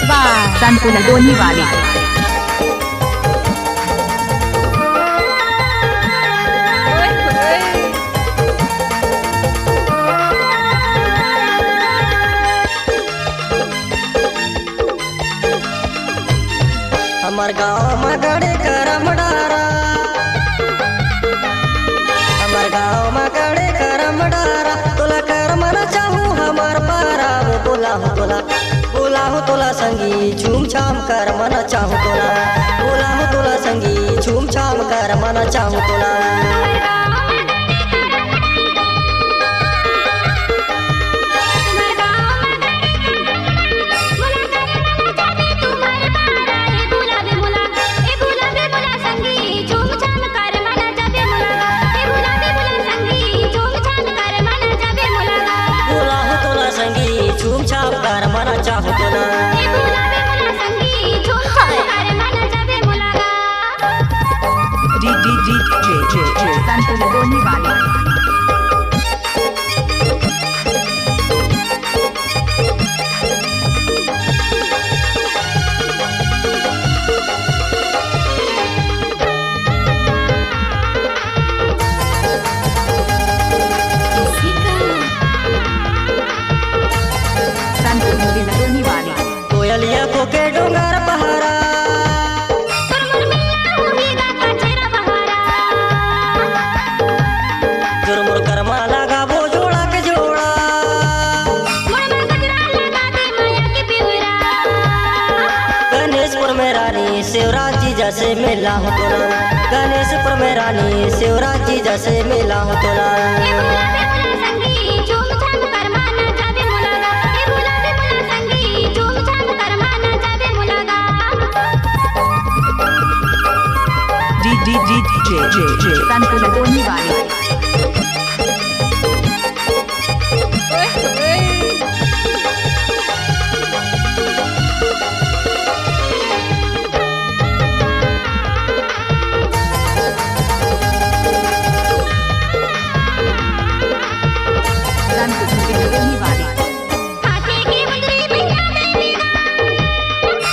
By संतुलन दोनी वाले। हमार गाँव में गड़े करम डारा, हमार गाँव में गड़े करम डारा, तोला करम न चाहूँ हमार पारा। वो बोला हो तोला संगी झूम छाम कर मन चाहूँ तोला, बोला हो तोला संगी झूम छाम कर मन चाहूँ तोला। झूम छाम कर मना चाहूँ तोला, संतुलन दोनी वाले। कोयलिया को के डोंगर पहारा, जुर्मुर करमा लगा वो जोड़ा के जोड़ा, गणेशपुर में रानी शिवराज जी जैसे मिला हो तोला, गणेशपुर में रानी शिवराज जी जैसे मिला हो तोला। संतुलन दोनी वाले।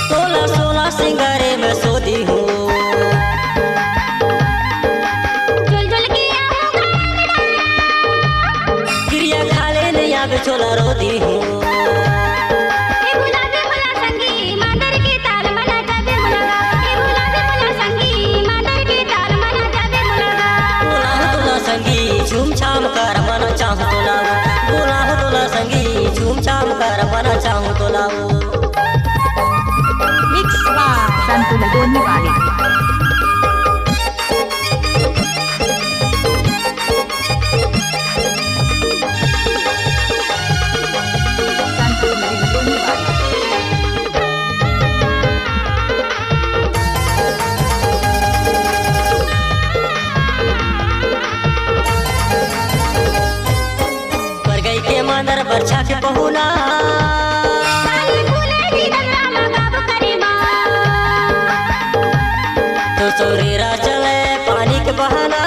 सोलह सोलह सिंगारे में सोती हूँ, गिरिया खा लेने आगे छोला रोती हूँ। झूम छाम कर मना चाहूँ तो लाओ, बोला हो तोला संगी झूम छाम कर मना चाहूँ तो लाओ। मिक्स बाय संतुलन दोनी वाले। मंदर बरछा के पहुना, तो सोरेरा चले पानी के बहाना,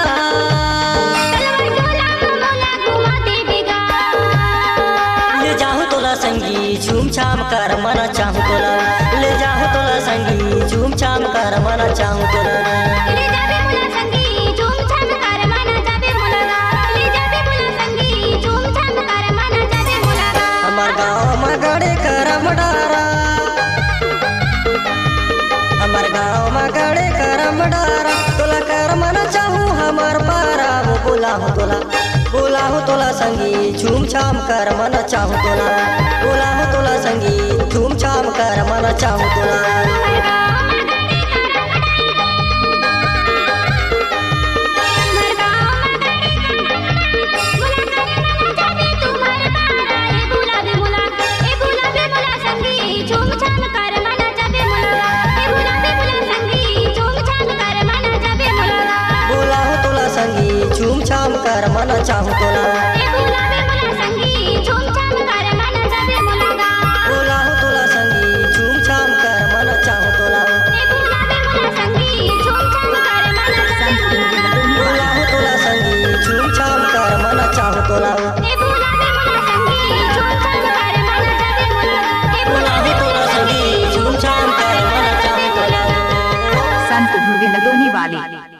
ले जाऊँ तोला संगी झूम छाम कर मना चाहूँ तोला, ले जाऊँ तोला संगी झूम छाम कर मना चाहूँ तोला। हमार गाँव में गड़े करम डारा, हमार गाँव में गड़े करम डारा, तोला करम न चाहूँ हमार पारा। वो बोला हो तोला संगी झूम छाम कर मन चाहूँ तोला, बोला हो तोला संगी झूम छाम कर मन चाहूँ तोला। झूम छाम कर मना चाहूँ तोला, बोला हो तोला संगी झूम छाम कर मना चाहूँ तोला, बोला हो तोला संगी झूम छाम कर मना चाहूँ तोला। बोला हो तोला संगी झूम लदोनी वाली।